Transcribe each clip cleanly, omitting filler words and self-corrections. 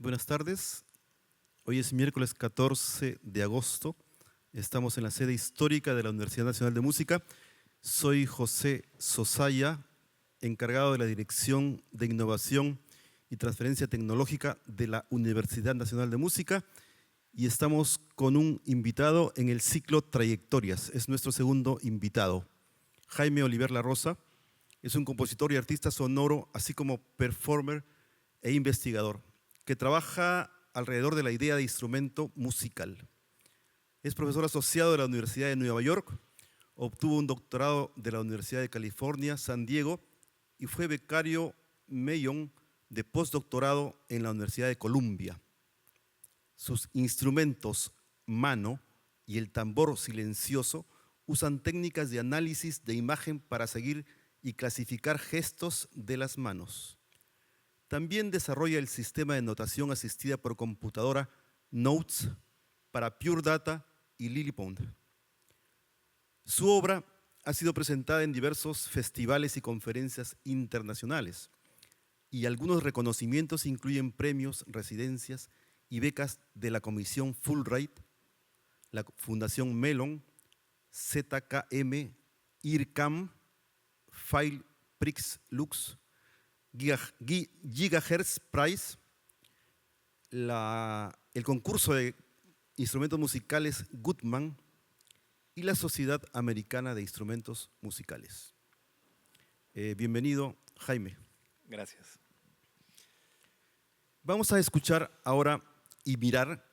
Buenas tardes. Hoy es miércoles 14 de agosto. Estamos en la sede histórica de la Universidad Nacional de Música. Soy José Sosaya, encargado de la Dirección de Innovación y Transferencia Tecnológica de la Universidad Nacional de Música y estamos con un invitado en el ciclo Trayectorias. Es nuestro segundo invitado. Jaime Oliver La Rosa es un compositor y artista sonoro, así como performer e investigador, que trabaja alrededor de la idea de instrumento musical. Es profesor asociado de la Universidad de Nueva York, obtuvo un doctorado de la Universidad de California, San Diego, y fue becario Mellon de postdoctorado en la Universidad de Columbia. Sus instrumentos, mano y el tambor silencioso, usan técnicas de análisis de imagen para seguir y clasificar gestos de las manos. También desarrolla el sistema de notación asistida por computadora Notes para Pure Data y Lillipond. Su obra ha sido presentada en diversos festivales y conferencias internacionales y algunos reconocimientos incluyen premios, residencias y becas de la Comisión Fulbright, la Fundación Mellon, ZKM, IRCAM, File Prix Lux, Gigahertz Prize, el concurso de instrumentos musicales Goodman y la Sociedad Americana de Instrumentos Musicales. Bienvenido, Jaime. Gracias. Vamos a escuchar ahora y mirar,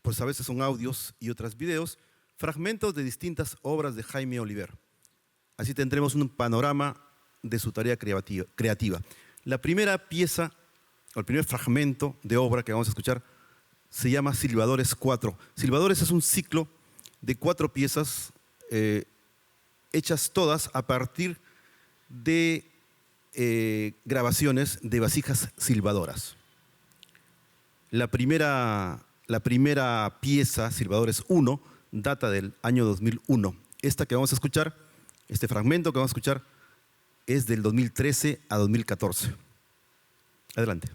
pues a veces son audios y otras videos, fragmentos de distintas obras de Jaime Oliver. Así tendremos un panorama de su tarea creativa. La primera pieza, o el primer fragmento de obra que vamos a escuchar, se llama Silbadores 4. Silbadores es un ciclo de 4 piezas hechas todas a partir de grabaciones de vasijas silbadoras. La primera pieza, Silbadores 1, data del año 2001. Esta que vamos a escuchar, este fragmento que vamos a escuchar, es del 2013 a 2014. Adelante.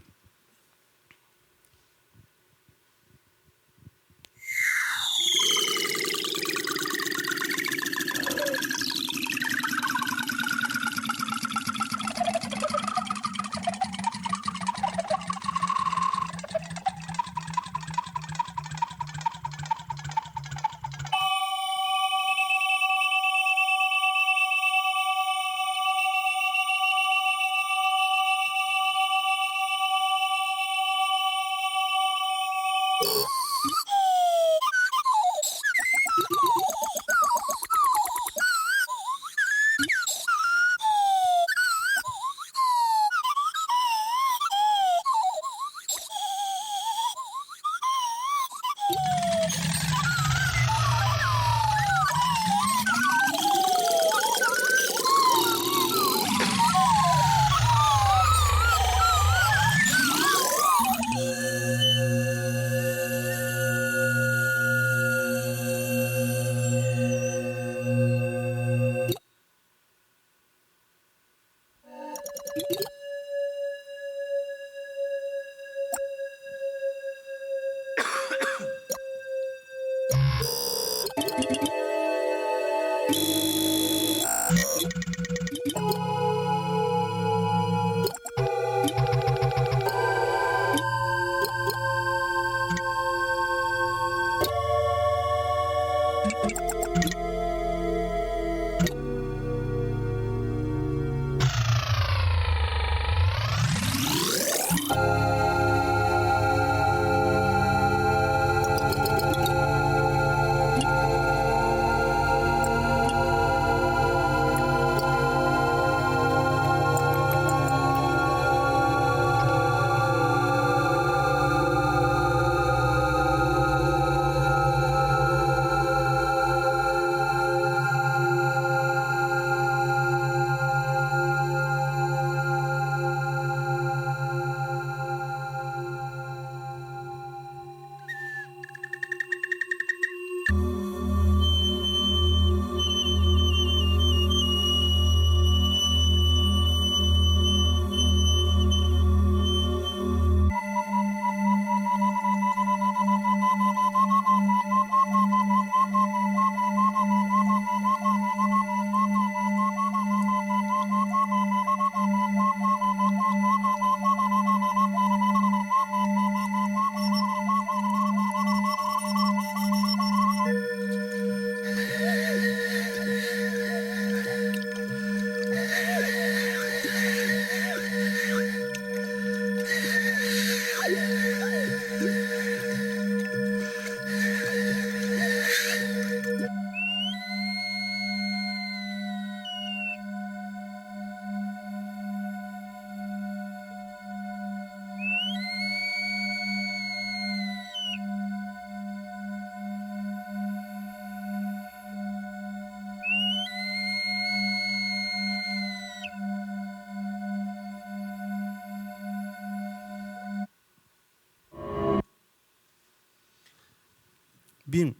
Bien,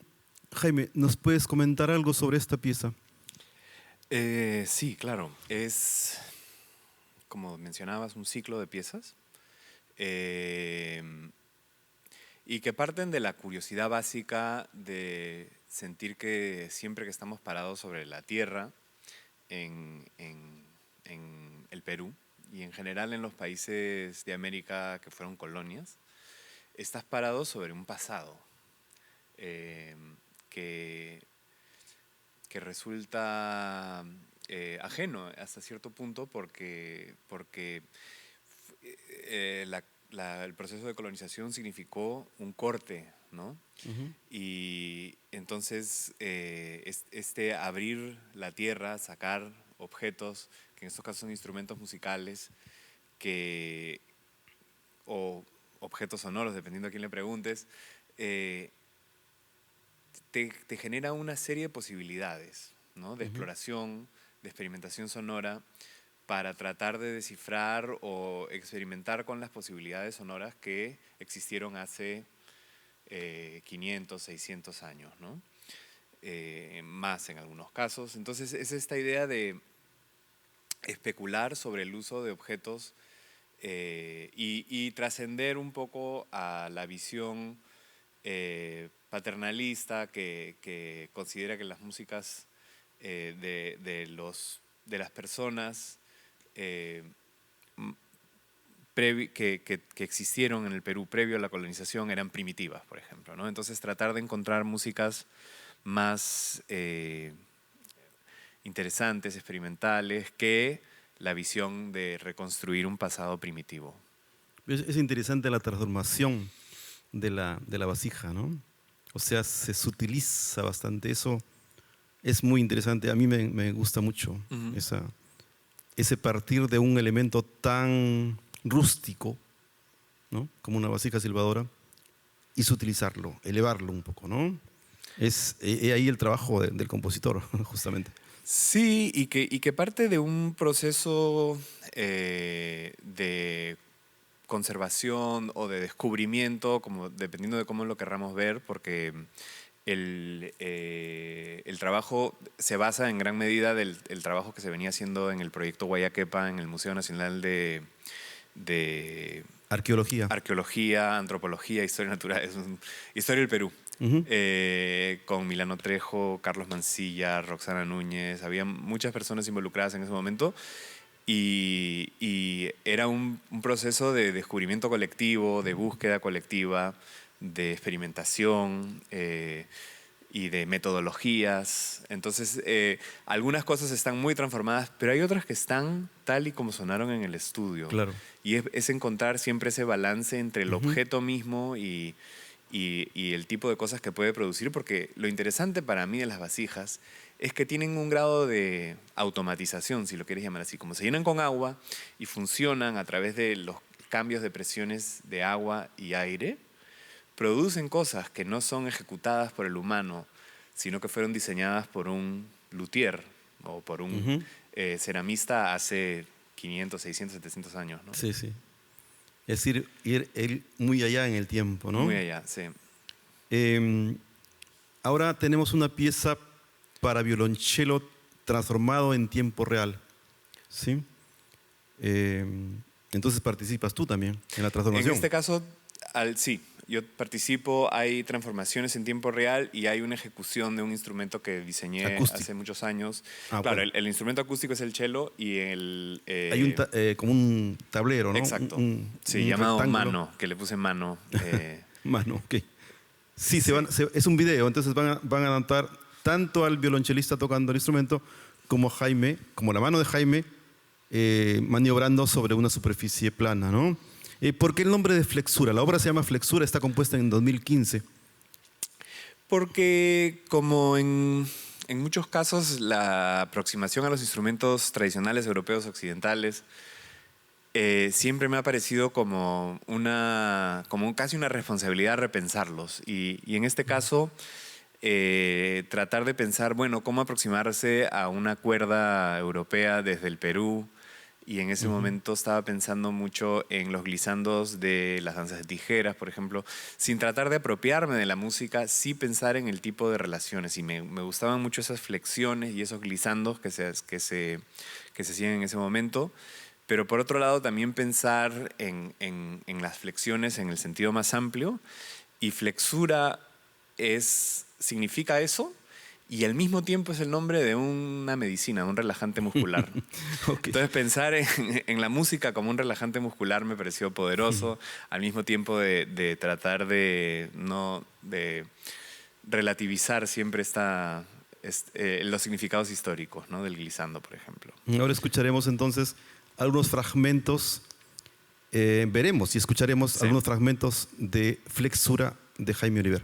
Jaime, ¿nos puedes comentar algo sobre esta pieza? Sí, claro. Es, como mencionabas, un ciclo de piezas eh, y que parten de la curiosidad básica de sentir que siempre que estamos parados sobre la tierra, en el Perú y en general en los países de América que fueron colonias, estás parado sobre un pasado eh, que, que resulta ajeno hasta cierto punto porque el proceso de colonización significó un corte, ¿no? Ujú. Y entonces este abrir la tierra, sacar objetos, que en estos casos son instrumentos musicales, que, o objetos sonoros, dependiendo a quién le preguntes, eh, te genera una serie de posibilidades, ¿no? De Ujú. exploración, de experimentación sonora, para tratar de descifrar o experimentar con las posibilidades sonoras que existieron hace 500, 600 años, ¿no? Más en algunos casos. Entonces es esta idea de especular sobre el uso de objetos y trascender un poco a la visión paternalista que considera que las músicas de las personas eh, que existieron en el Perú previo a la colonización eran primitivas, por ejemplo, ¿no? Entonces tratar de encontrar músicas más interesantes, experimentales, que la visión de reconstruir un pasado primitivo. Es interesante la transformación de la vasija, ¿no? O sea, se sutiliza bastante eso. Es muy interesante. A mí me gusta mucho Ujú. ese partir de un elemento tan rústico, ¿no? Como una vasija silbadora, y sutilizarlo, elevarlo un poco, ¿no? Es ahí el trabajo del compositor, justamente. Sí, y que parte de un proceso de conservación o de descubrimiento, como, dependiendo de cómo lo querramos ver, porque el trabajo se basa en gran medida del el trabajo que se venía haciendo en el proyecto Guayaquepa, en el Museo Nacional de Arqueología. Arqueología, Antropología, Historia Natural, Historia del Perú. Ujú. Con Milano Trejo, Carlos Mancilla, Roxana Núñez, había muchas personas involucradas en ese momento y era un proceso de descubrimiento colectivo, de búsqueda colectiva, de experimentación y de metodologías. Entonces, algunas cosas están muy transformadas, pero hay otras que están tal y como sonaron en el estudio. Claro. Y es encontrar siempre ese balance entre el Ujú. objeto mismo y el tipo de cosas que puede producir, porque lo interesante para mí de las vasijas es que tienen un grado de automatización, si lo quieres llamar así. Como se llenan con agua y funcionan a través de los cambios de presiones de agua y aire, producen cosas que no son ejecutadas por el humano, sino que fueron diseñadas por un luthier o por un Ujú. ceramista hace 500, 600, 700 años, ¿no? Sí, sí. Es ir muy allá en el tiempo, Muy ¿no? allá, sí. Eh, Ahora tenemos una pieza para violonchelo transformado en tiempo real, ¿sí? Eh, entonces participas tú también en la En transformación este caso, sí, yo participo, hay transformaciones en tiempo real y hay una ejecución de un instrumento que diseñé hace acústico. muchos años. Ah, Claro, bueno. el instrumento acústico es el cello y el... Hay como un tablero, ¿no? exacto, sí, Un llamado rectángulo. mano, que le puse mano. Mano, ok. Sí, Sí. es un video, entonces van a adaptar tanto al violonchelista tocando el instrumento como Jaime, como la mano de Jaime, maniobrando sobre una superficie plana, ¿no? ¿Por qué el nombre de Flexura? La obra se llama Flexura, está compuesta en 2015. Porque como en muchos casos la aproximación a los instrumentos tradicionales europeos occidentales siempre me ha parecido como casi una responsabilidad repensarlos. Y en este caso, tratar de pensar, bueno, cómo aproximarse a una cuerda europea desde el Perú, Y en ese momento estaba pensando mucho en los glissandos de las danzas de tijeras, por ejemplo, sin tratar de apropiarme de la música, sí pensar en el tipo de relaciones. Y me gustaban mucho esas flexiones y esos glissandos que se hacían en ese momento. Pero por otro lado, también pensar en las flexiones en el sentido más amplio. Y flexura significa eso, y al mismo tiempo es el nombre de una medicina, un relajante muscular. Ok. Entonces pensar en la música como un relajante muscular me pareció poderoso, al mismo tiempo de tratar de relativizar siempre los significados históricos, ¿no? Del glissando, por ejemplo. Ahora escucharemos entonces algunos fragmentos, veremos y escucharemos Sí. algunos fragmentos de Flexura de Jaime Oliver.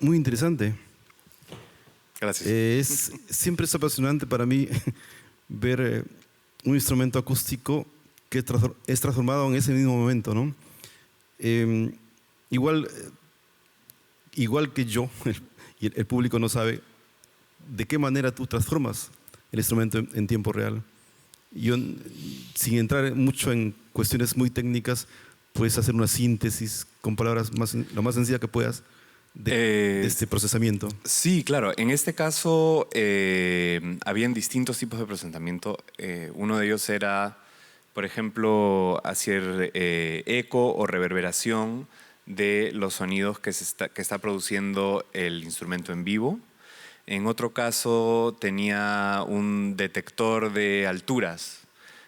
muy interesante. Gracias. Siempre es apasionante para mí ver un instrumento acústico que es transformado en ese mismo momento, ¿no? Igual, igual que yo, y el público no sabe de qué manera tú transformas el instrumento en tiempo real. Yo, sin entrar mucho en cuestiones muy técnicas, puedes hacer una síntesis con palabras lo más sencilla que puedas de este procesamiento. Sí, claro. En este caso, habían distintos tipos de procesamiento. Uno de ellos era, por ejemplo, hacer eco o reverberación de los sonidos que está produciendo el instrumento en vivo. En otro caso tenía un detector de alturas.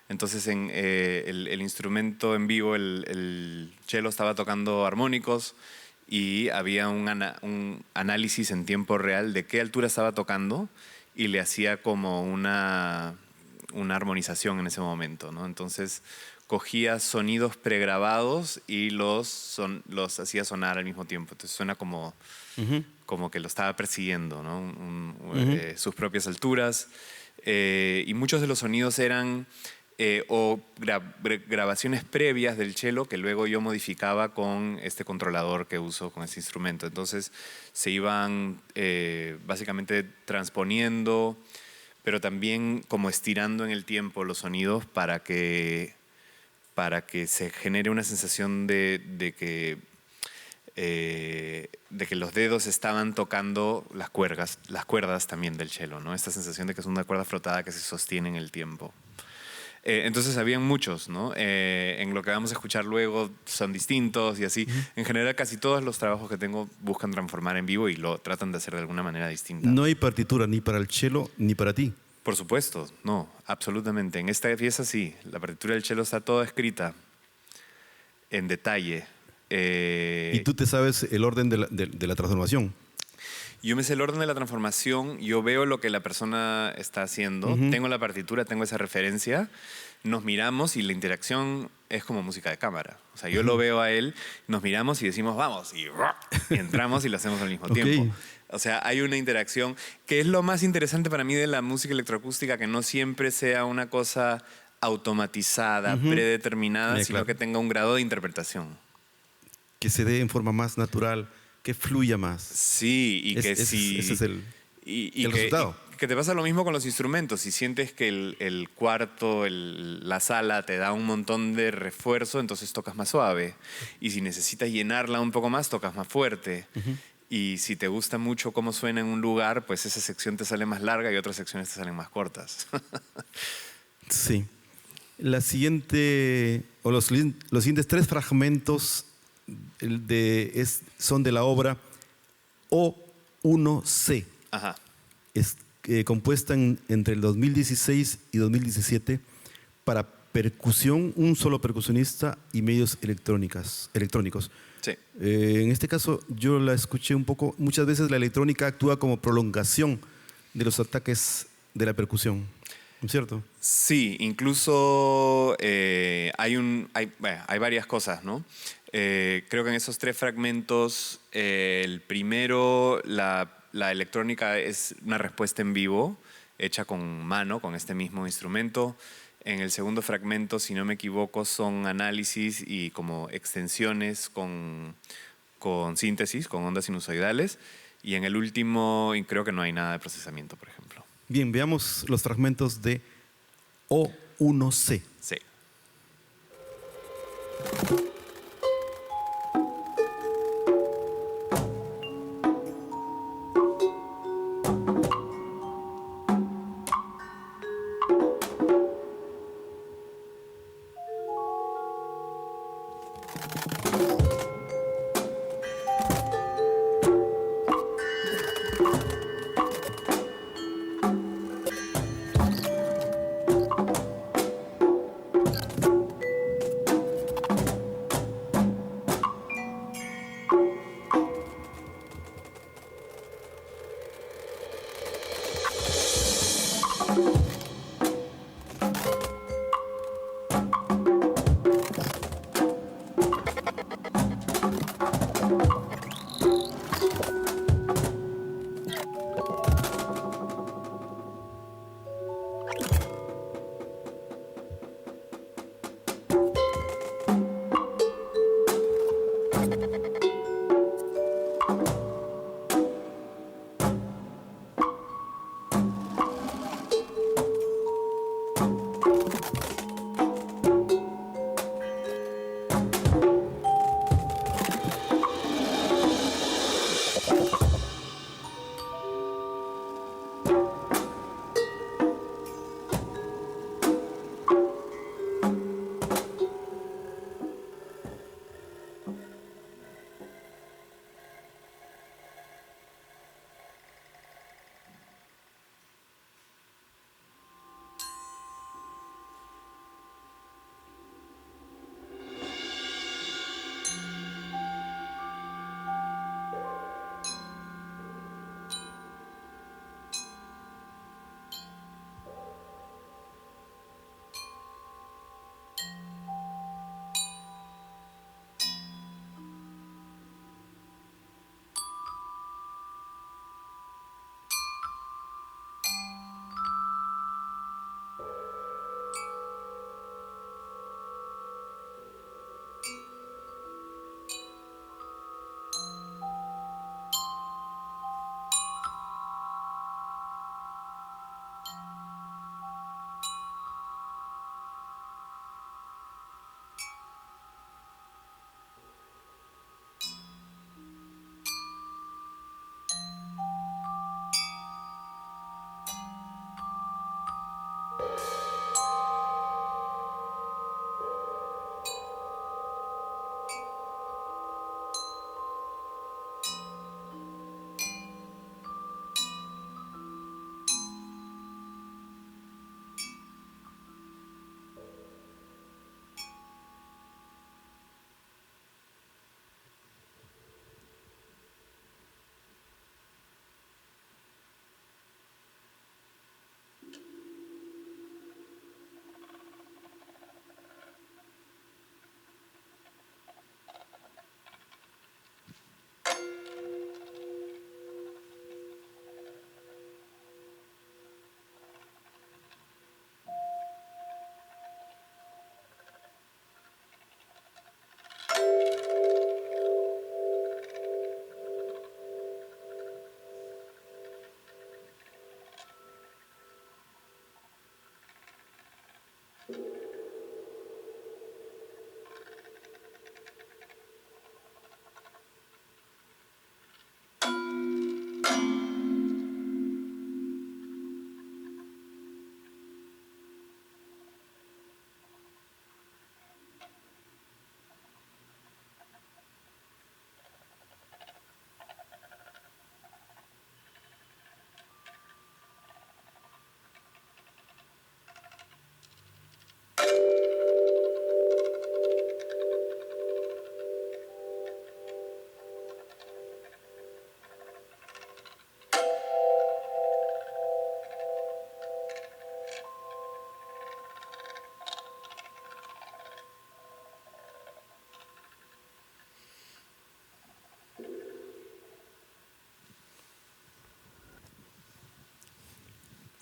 Entonces el instrumento en vivo, el cello estaba tocando armónicos y había un análisis en tiempo real de qué altura estaba tocando y le hacía como una armonización en ese momento, ¿no? Entonces cogía sonidos pregrabados y los hacía sonar al mismo tiempo. Entonces suena como que lo estaba persiguiendo, ¿no? Sus propias alturas. Y muchos de los sonidos eran grabaciones previas del cello que luego yo modificaba con este controlador que uso con este instrumento. Entonces se iban básicamente transponiendo, pero también como estirando en el tiempo los sonidos para que se genere una sensación de que los dedos estaban tocando las cuerdas también del cello, ¿no? Esta sensación de que es una cuerda frotada que se sostiene en el tiempo. Entonces habían muchos, ¿no? En lo que vamos a escuchar luego son distintos y así. En general casi todos los trabajos que tengo buscan transformar en vivo y lo tratan de hacer de alguna manera distinta. No hay partitura ni para el cello ni para ti. Por supuesto, no, absolutamente. En esta pieza sí, la partitura del cello está toda escrita en detalle. Y tú te sabes el orden de la transformación. Yo me sé el orden de la transformación, yo veo lo que la persona está haciendo, tengo la partitura, tengo esa referencia, nos miramos y la interacción es como música de cámara. O sea, yo lo veo a él, nos miramos y decimos vamos, y entramos y lo hacemos al mismo tiempo. O sea, hay una interacción que es lo más interesante para mí de la música electroacústica, que no siempre sea una cosa automatizada, predeterminada, sino claro, que tenga un grado de interpretación. Que se dé en forma más natural, que fluya más. Sí, y que sí. Ese es el resultado. Y que te pasa lo mismo con los instrumentos. Si sientes que el cuarto, la sala te da un montón de refuerzo, entonces tocas más suave. Y si necesitas llenarla un poco más, tocas más fuerte. Y si te gusta mucho cómo suena en un lugar, pues esa sección te sale más larga y otras secciones te salen más cortas. Sí. La siguiente, o los siguientes 3 fragmentos son de la obra O1C. Ajá. Es compuesta entre el 2016 y 2017 para percusión, un solo percusionista y medios electrónicos. Sí. En este caso yo la escuché un poco. Muchas veces la electrónica actúa como prolongación de los ataques de la percusión, ¿no es cierto? Sí, incluso hay varias cosas, ¿no? Creo que en esos 3 fragmentos, el primero, la electrónica es una respuesta en vivo, hecha con mano, con este mismo instrumento. En el segundo fragmento, si no me equivoco, son análisis y como extensiones con síntesis, con ondas sinusoidales. Y en el último, creo que no hay nada de procesamiento, por ejemplo. Bien, veamos los fragmentos de O1C. Sí.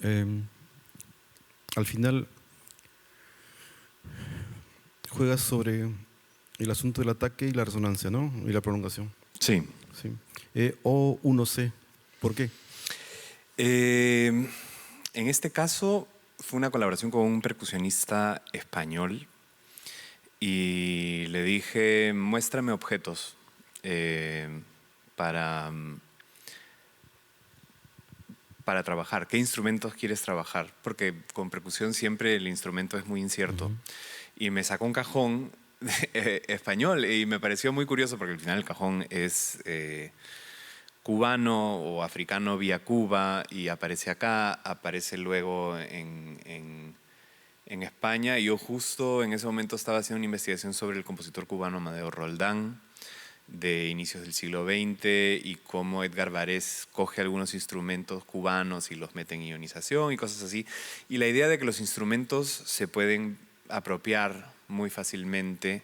Eh, al final juegas sobre el asunto del ataque y la resonancia, ¿no? Y la prolongación. Sí. Sí. O1C, ¿por qué? En este caso fue una colaboración con un percusionista español y le dije, muéstrame objetos para, para trabajar. ¿Qué instrumentos quieres trabajar? Porque con percusión siempre el instrumento es muy incierto. Y me sacó un cajón español y me pareció muy curioso porque al final el cajón es cubano o africano vía Cuba y aparece acá, aparece luego en España. Y yo justo en ese momento estaba haciendo una investigación sobre el compositor cubano Amadeo Roldán de inicios del siglo XX y cómo Edgar Varés coge algunos instrumentos cubanos y los mete en ionización y cosas así. Y la idea de que los instrumentos se pueden apropiar muy fácilmente,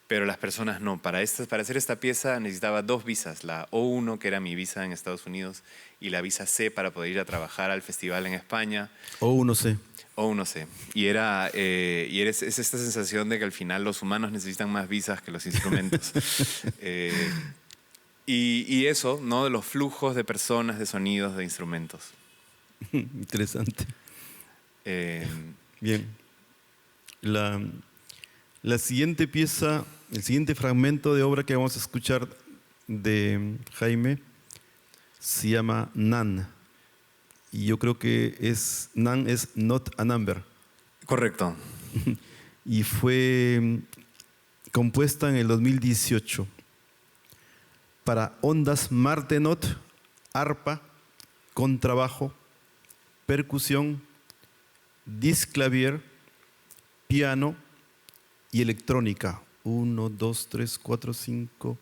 pero las personas no. Para hacer esta pieza necesitaba 2 visas, la O1, que era mi visa en Estados Unidos, y la visa C para poder ir a trabajar al festival en España. O1C. O1C. Y es esta sensación de que al final los humanos necesitan más visas que los instrumentos. Y eso, ¿no? De los flujos de personas, de sonidos, de instrumentos. Interesante. Bien. La siguiente pieza, el siguiente fragmento de obra que vamos a escuchar de Jaime se llama Nan. Y yo creo que Nan es not a number. Correcto. Y fue compuesta en el 2018 para ondas Martenot, arpa, contrabajo, percusión, disclavier, piano y electrónica. 1, 2, 3, 4, 5,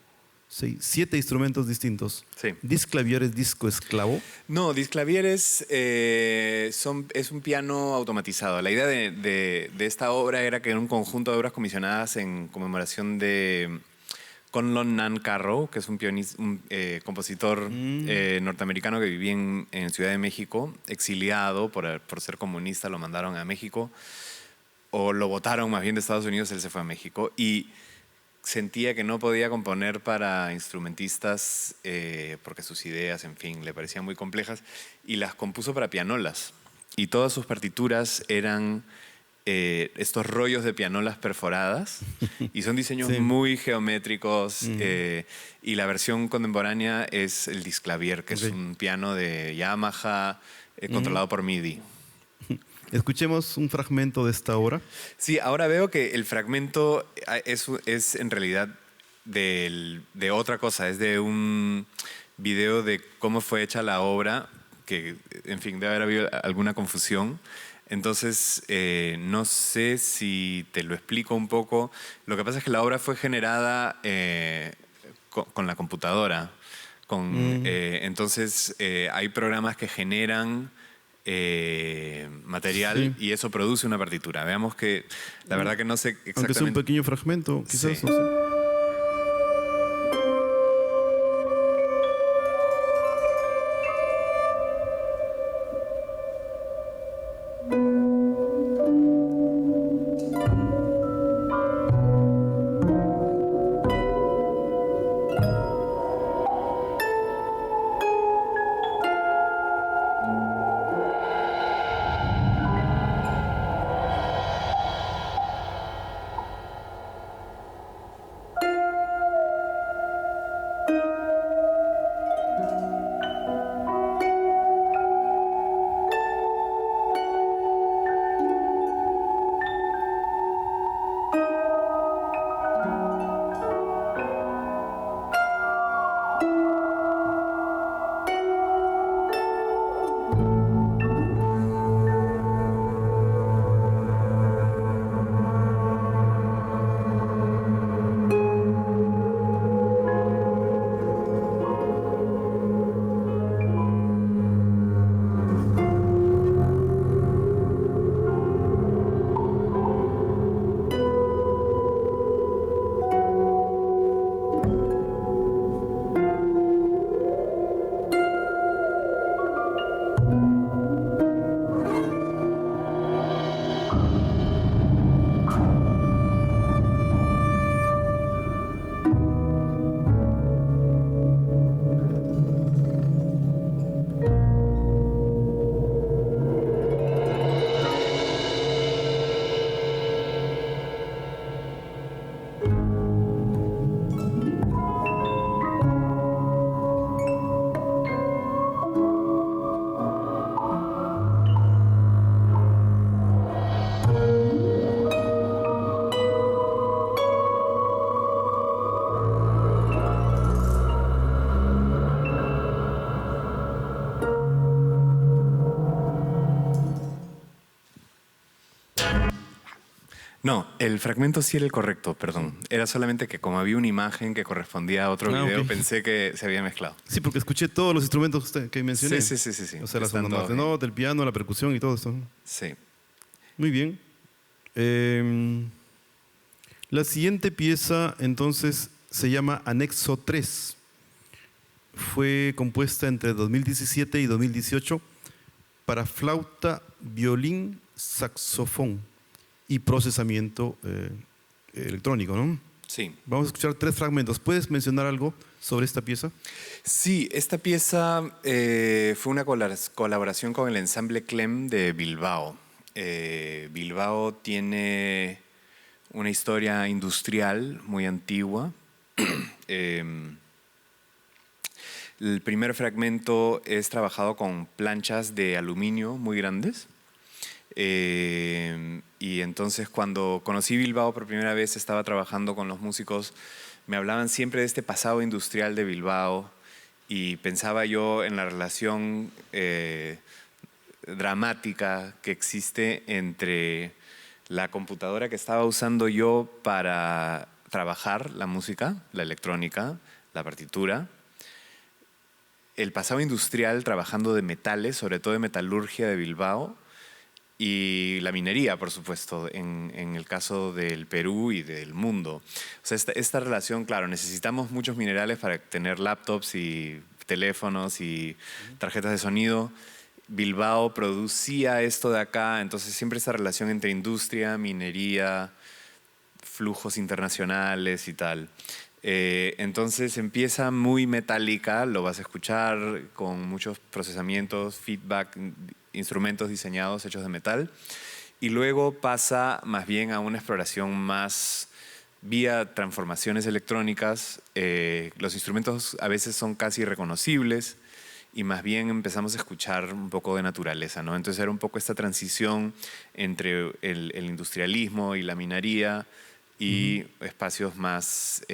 6, 7 instrumentos distintos. Sí. ¿Disclavier es disco esclavo? No, disclavier es un piano automatizado. La idea de esta obra era que era un conjunto de obras comisionadas en conmemoración de Conlon Nan Carroll, que es un compositor norteamericano que vivía en Ciudad de México, exiliado por ser comunista, lo mandaron a México, o lo votaron más bien de Estados Unidos, él se fue a México, y sentía que no podía componer para instrumentistas porque sus ideas, en fin, le parecían muy complejas, y las compuso para pianolas. Y todas sus partituras eran estos rollos de pianolas perforadas y son diseños Sí. muy geométricos y la versión contemporánea es el disclavier, que es un piano de Yamaha controlado por MIDI. Escuchemos un fragmento de esta obra. Sí, ahora veo que el fragmento es en realidad de otra cosa, es de un video de cómo fue hecha la obra, que en fin, debe haber habido alguna confusión. Entonces, no sé si te lo explico un poco. Lo que pasa es que la obra fue generada con la computadora. Entonces, hay programas que generan material y eso produce una partitura. Veamos que la verdad que no sé exactamente. Aunque sea un pequeño fragmento, quizás. Sí. No sé. No, el fragmento sí era el correcto, perdón. Era solamente que como había una imagen que correspondía a otro video, ok. pensé que se había mezclado. Sí, porque escuché todos los instrumentos que mencioné. Sí. O sea, las Están ondas todos de bien. nota, el piano, la percusión y todo esto. Sí. Muy bien. La siguiente pieza, entonces, se llama Anexo 3. Fue compuesta entre 2017 y 2018 para flauta, violín, saxofón y procesamiento electrónico, ¿no? Sí. Vamos a escuchar 3 fragmentos. ¿Puedes mencionar algo sobre esta pieza? Sí, esta pieza fue una colaboración con el ensamble Clem de Bilbao. Bilbao tiene una historia industrial muy antigua. El primer fragmento es trabajado con planchas de aluminio muy grandes. Y entonces cuando conocí Bilbao por primera vez, estaba trabajando con los músicos, me hablaban siempre de este pasado industrial de Bilbao y pensaba yo en la relación dramática que existe entre la computadora que estaba usando yo para trabajar la música, la electrónica, la partitura, el pasado industrial trabajando de metales, sobre todo de metalurgia de Bilbao, y la minería, por supuesto, en el caso del Perú y del mundo. O sea, esta relación, claro, necesitamos muchos minerales para tener laptops y teléfonos y tarjetas de sonido. Bilbao producía esto de acá, entonces siempre esta relación entre industria, minería, flujos internacionales y tal. Entonces empieza muy metálica, lo vas a escuchar con muchos procesamientos, feedback, instrumentos diseñados hechos de metal, y luego pasa más bien a una exploración más vía transformaciones electrónicas. Los instrumentos a veces son casi irreconocibles y más bien empezamos a escuchar un poco de naturaleza, ¿no? Entonces era un poco esta transición entre el industrialismo y la minería y espacios más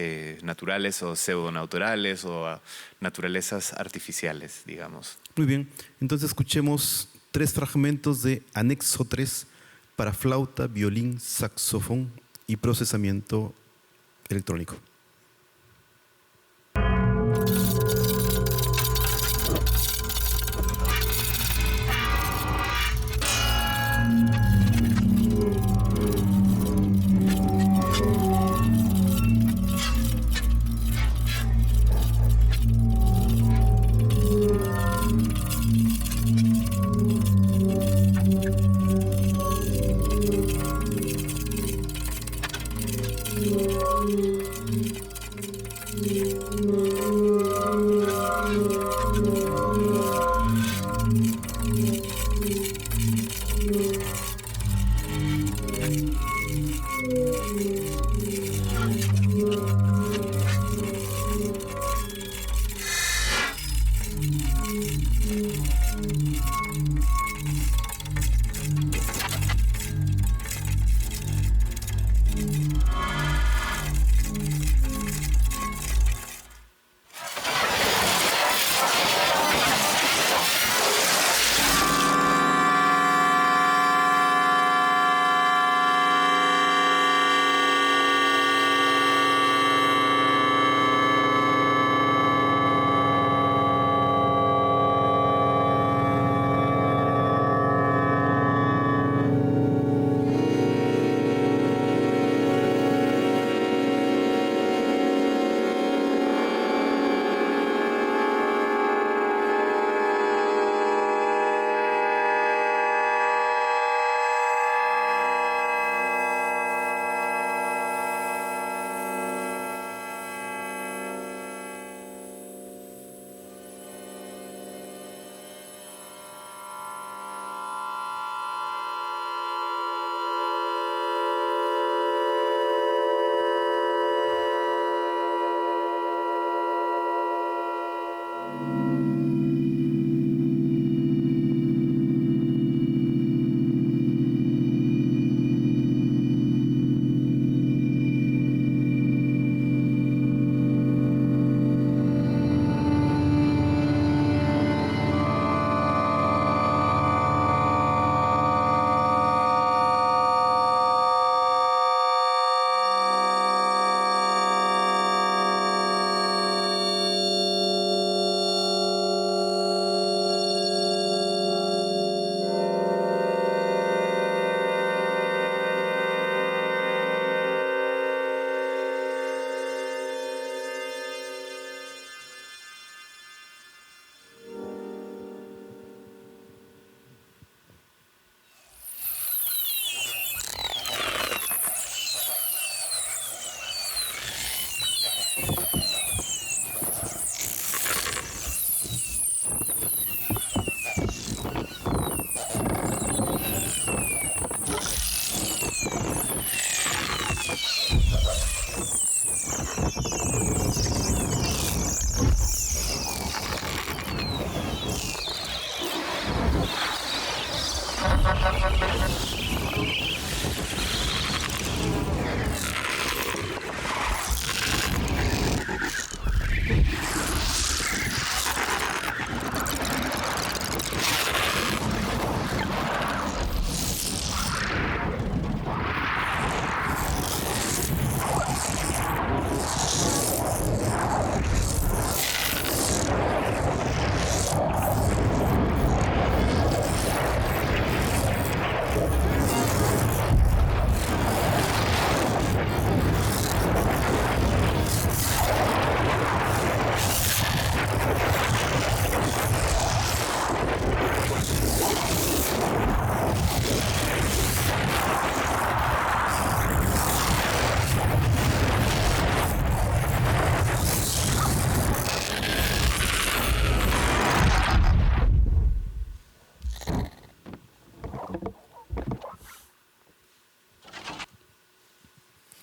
naturales o pseudonaturales o naturalezas artificiales, digamos. Muy bien. Entonces escuchemos 3 fragmentos de Anexo 3 para flauta, violín, saxofón y procesamiento electrónico.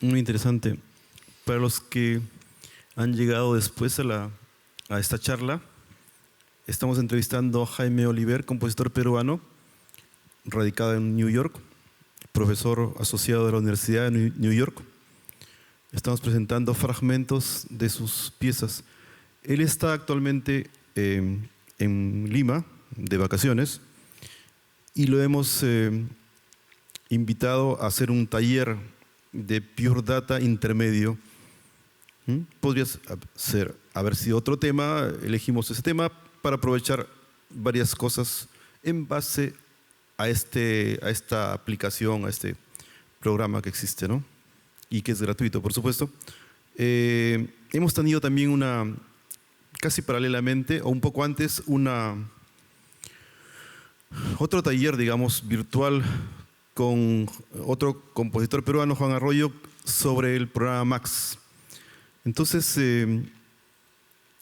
Muy interesante. Para los que han llegado después a esta charla, estamos entrevistando a Jaime Oliver, compositor peruano, radicado en New York, profesor asociado de la Universidad de New York. Estamos presentando fragmentos de sus piezas. Él está actualmente en Lima, de vacaciones, y lo hemos invitado a hacer un taller de Pure Data intermedio. Podría haber sido otro tema, elegimos ese tema para aprovechar varias cosas en base a esta aplicación, a este programa que existe, ¿no? Y que es gratuito, por supuesto. Hemos tenido también casi paralelamente, o un poco antes, otro taller, digamos, virtual con otro compositor peruano, Juan Arroyo, sobre el programa Max. Entonces,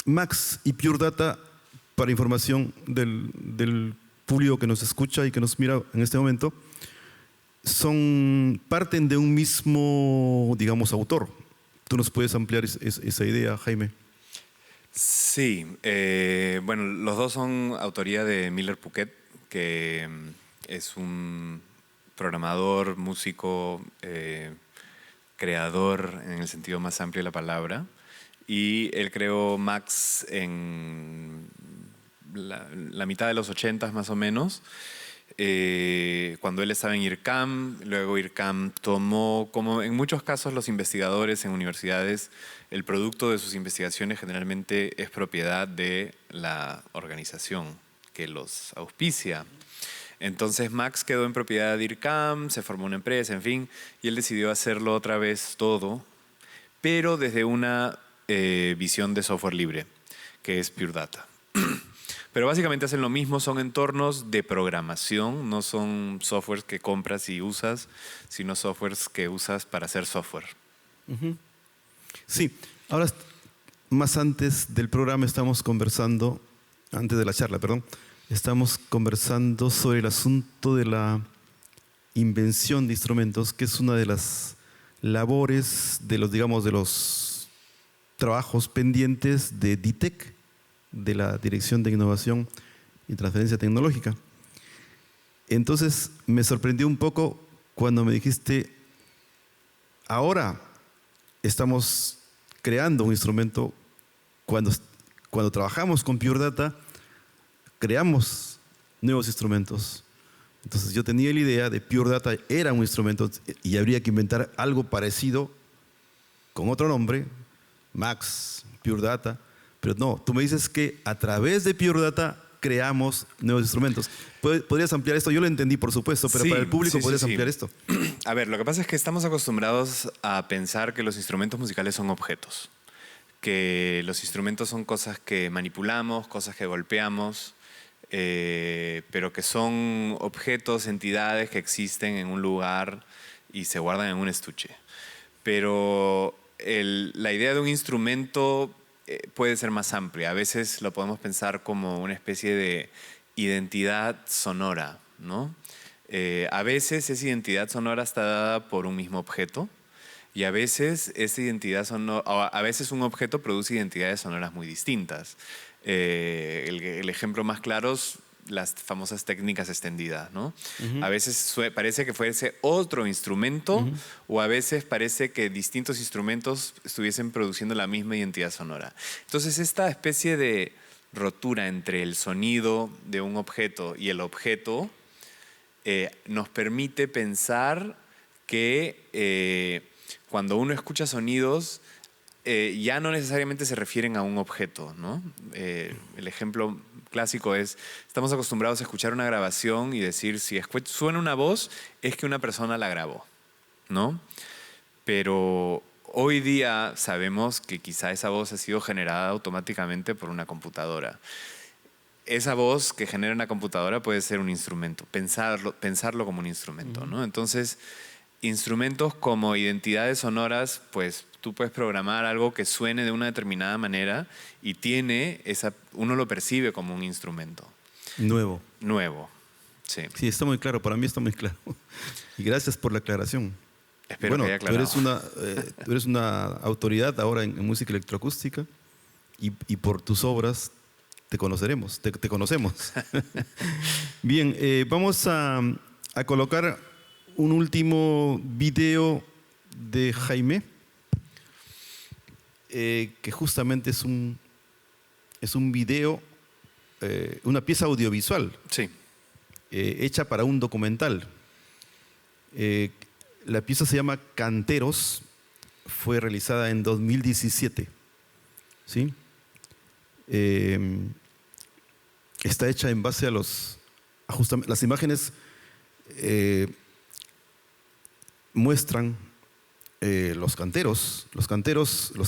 Max y Pure Data, para información del público que nos escucha y que nos mira en este momento, parten de un mismo, digamos, autor. ¿Tú nos puedes ampliar esa idea, Jaime? Sí, bueno, los dos son autoría de Miller Puquet, que es un programador, músico, creador en el sentido más amplio de la palabra. Y él creó Max en la mitad de los 80 más o menos, cuando él estaba en IRCAM. Luego IRCAM tomó, como en muchos casos los investigadores en universidades, el producto de sus investigaciones generalmente es propiedad de la organización que los auspicia. Entonces Max quedó en propiedad de IRCAM, se formó una empresa, en fin, y él decidió hacerlo otra vez todo, pero desde una visión de software libre, que es Pure Data. Pero básicamente hacen lo mismo, son entornos de programación, no son softwares que compras y usas, sino softwares que usas para hacer software. Sí, ahora más antes del programa estamos conversando, antes de la charla, perdón, estamos conversando sobre el asunto de la invención de instrumentos, que es una de las labores de los trabajos pendientes de DITEC, de la Dirección de Innovación y Transferencia Tecnológica. Entonces me sorprendió un poco cuando me dijiste, ahora estamos creando un instrumento, cuando trabajamos con Pure Data, creamos nuevos instrumentos. Entonces yo tenía la idea de Pure Data era un instrumento y habría que inventar algo parecido con otro nombre, Max, Pure Data, pero no, tú me dices que a través de Pure Data creamos nuevos instrumentos. ¿Podrías ampliar esto? Yo lo entendí, por supuesto, pero para el público ¿podrías ampliar esto? A ver, lo que pasa es que estamos acostumbrados a pensar que los instrumentos musicales son objetos, que los instrumentos son cosas que manipulamos, cosas que golpeamos, pero que son objetos, entidades que existen en un lugar y se guardan en un estuche. Pero la idea de un instrumento puede ser más amplia. A veces lo podemos pensar como una especie de identidad sonora, ¿no? A veces esa identidad sonora está dada por un mismo objeto y a veces esa identidad sonora, a veces un objeto produce identidades sonoras muy distintas. El ejemplo más claro es las famosas técnicas extendidas, ¿no? A veces parece que fuese otro instrumento o a veces parece que distintos instrumentos estuviesen produciendo la misma identidad sonora. Entonces esta especie de rotura entre el sonido de un objeto y el objeto nos permite pensar que cuando uno escucha sonidos ya no necesariamente se refieren a un objeto, ¿no? El ejemplo clásico es, estamos acostumbrados a escuchar una grabación y decir, si suena una voz, es que una persona la grabó, ¿no? Pero hoy día sabemos que quizá esa voz ha sido generada automáticamente por una computadora. Esa voz que genera una computadora puede ser un instrumento, pensarlo como un instrumento, ¿no? Entonces, instrumentos como identidades sonoras, pues tú puedes programar algo que suene de una determinada manera y uno lo percibe como un instrumento. Nuevo. Nuevo, sí. Sí, está muy claro, para mí está muy claro. Y gracias por la aclaración. Espero que haya Tú aclarado. tú eres una autoridad ahora en música electroacústica y por tus obras te conoceremos, te conocemos. Bien, vamos a colocar un último video de Jaime, que justamente es un video, una pieza audiovisual Sí. hecha para un documental. Eh, la pieza se llama Canteros, fue realizada en 2017. ¿Sí? Eh, Está hecha en base a las imágenes muestran los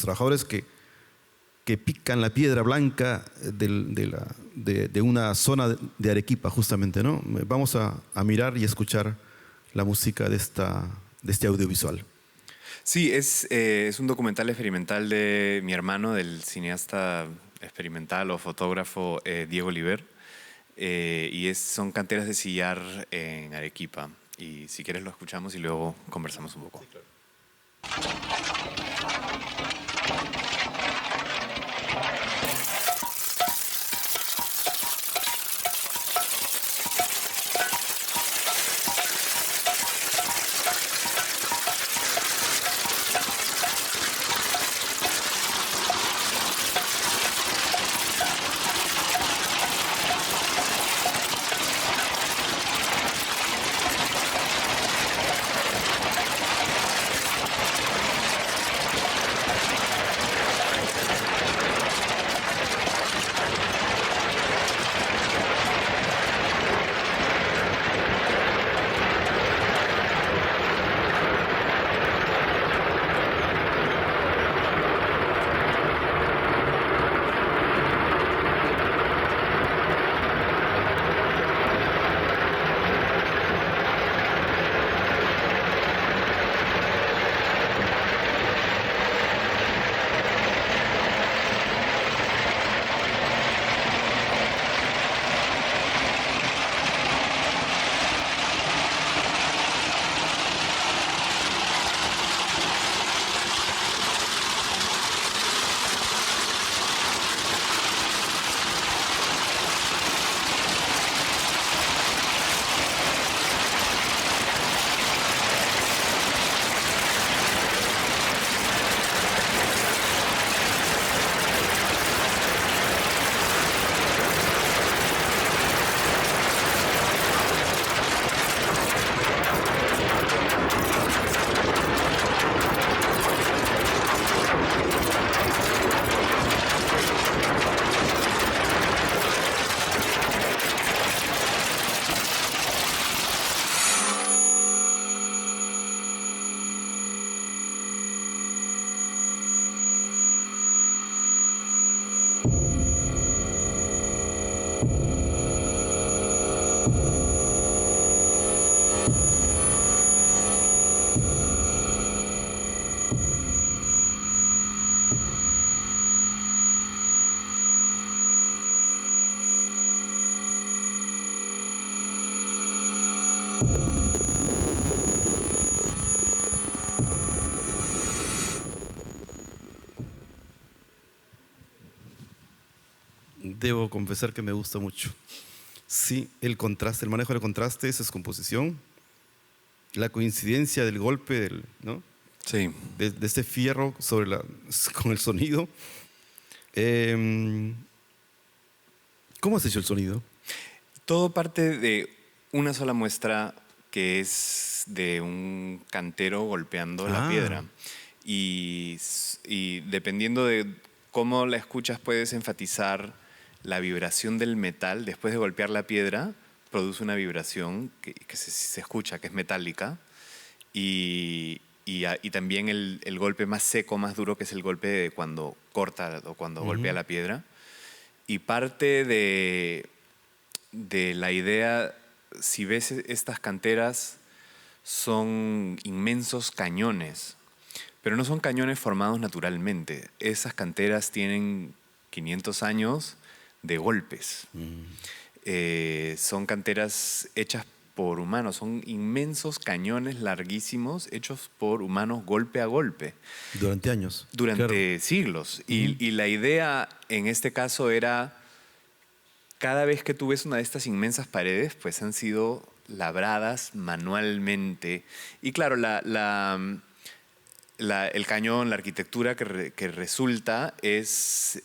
trabajadores que pican la piedra blanca de una zona de Arequipa, justamente, ¿no? Vamos a mirar y escuchar la música de este audiovisual. Sí, es un documental experimental de mi hermano, del cineasta experimental o fotógrafo Diego Oliver. Son canteras de sillar en Arequipa. Y si quieres lo escuchamos y luego conversamos un poco. Debo confesar que me gusta mucho. Sí, el contraste, el manejo del contraste, esa es composición. La coincidencia del golpe, ¿no? Sí. De este fierro con el sonido. Eh, ¿Cómo has hecho el sonido? Todo parte de una sola muestra que es de un cantero golpeando la piedra. Y dependiendo de cómo la escuchas, puedes enfatizar la vibración del metal. Después de golpear la piedra, produce una vibración que se escucha, que es metálica. Y también el golpe más seco, más duro, que es el golpe de cuando corta o cuando golpea la piedra. Y parte de la idea, si ves estas canteras, son inmensos cañones, pero no son cañones formados naturalmente. Esas canteras tienen 500 años de golpes. Son canteras hechas por humanos, son inmensos cañones larguísimos hechos por humanos golpe a golpe. Durante años. Durante siglos. Y la idea en este caso era, cada vez que tú ves una de estas inmensas paredes, pues han sido labradas manualmente. Y claro, el cañón, la arquitectura que resulta es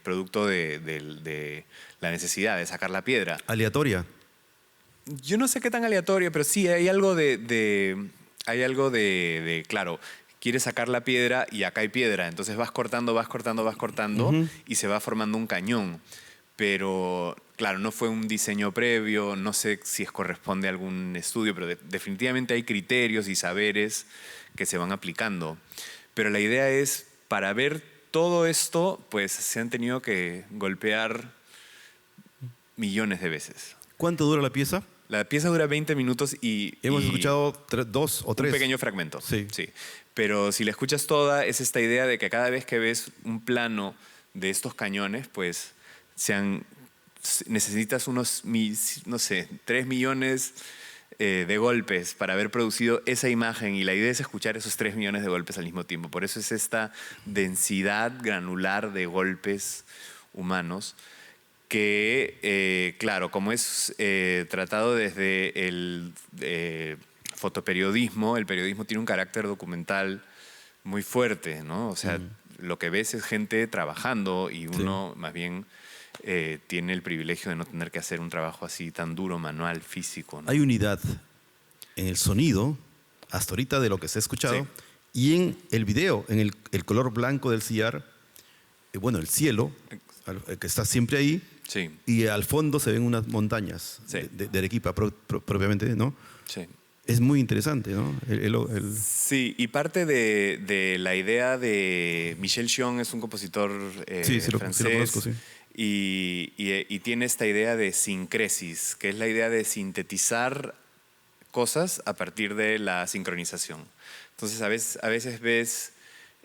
producto de la necesidad de sacar la piedra. Aleatoria. Yo no sé qué tan aleatoria, pero sí hay algo claro, quieres sacar la piedra y acá hay piedra, entonces vas cortando y se va formando un cañón. Pero claro, no fue un diseño previo, no sé si corresponde a algún estudio, pero definitivamente hay criterios y saberes que se van aplicando. Pero la idea es, para ver todo esto, pues se han tenido que golpear millones de veces. ¿Cuánto dura la pieza? La pieza dura 20 minutos y... Hemos escuchado 2 o 3. Un pequeño fragmento. Sí. Pero si la escuchas toda, es esta idea de que cada vez que ves un plano de estos cañones, pues necesitas unos, no sé, 3 millones de golpes para haber producido esa imagen, y la idea es escuchar esos 3 millones de golpes al mismo tiempo. Por eso es esta densidad granular de golpes humanos que, claro, como es tratado desde el fotoperiodismo, el periodismo tiene un carácter documental muy fuerte, ¿no? O sea, lo que ves es gente trabajando y uno más bien tiene el privilegio de no tener que hacer un trabajo así tan duro, manual, físico, ¿no? Hay unidad en el sonido, hasta ahorita, de lo que se ha escuchado, y en el video, en el color blanco del sillar, bueno, el cielo, que está siempre ahí, y al fondo se ven unas montañas de Arequipa propiamente, ¿no? Sí. Es muy interesante, ¿no? Sí, y parte de la idea de Michel Chion, es un compositor francés. Lo conozco, sí. Y tiene esta idea de sincresis, que es la idea de sintetizar cosas a partir de la sincronización. Entonces, a veces ves,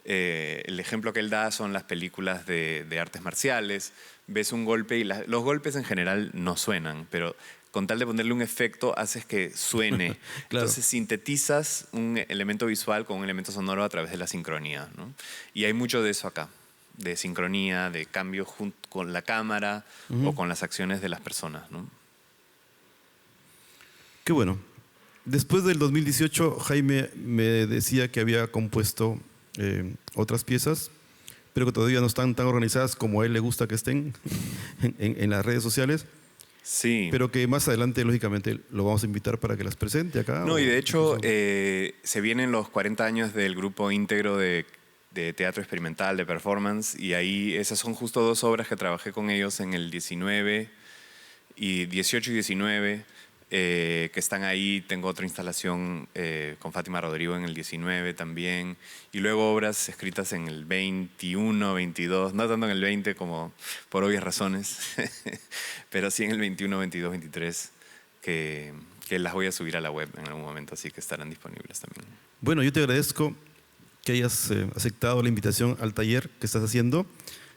el ejemplo que él da son las películas de artes marciales, ves un golpe y los golpes en general no suenan, pero con tal de ponerle un efecto haces que suene. Claro. Entonces sintetizas un elemento visual con un elemento sonoro a través de la sincronía, ¿no? Y hay mucho de eso acá, de sincronía, de cambio con la cámara o con las acciones de las personas, ¿no? Qué bueno. Después del 2018, Jaime me decía que había compuesto otras piezas, pero que todavía no están tan organizadas como a él le gusta que estén en las redes sociales. Sí. Pero que más adelante, lógicamente, lo vamos a invitar para que las presente acá. No, y de hecho, se vienen los 40 años del grupo íntegro de teatro experimental, de performance, y ahí esas son justo 2 obras que trabajé con ellos en el 18 y 19, que están ahí. Tengo otra instalación con Fátima Rodrigo en el 19 también, y luego obras escritas en el 21, 22, no tanto en el 20 como por obvias razones, pero sí en el 21, 22, 23, que las voy a subir a la web en algún momento, así que estarán disponibles también. Bueno, yo te agradezco que hayas aceptado la invitación al taller que estás haciendo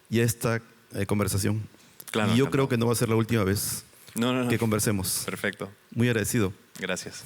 y a esta conversación. Claro, y yo creo que no va a ser la última vez que conversemos. Perfecto. Muy agradecido. Gracias.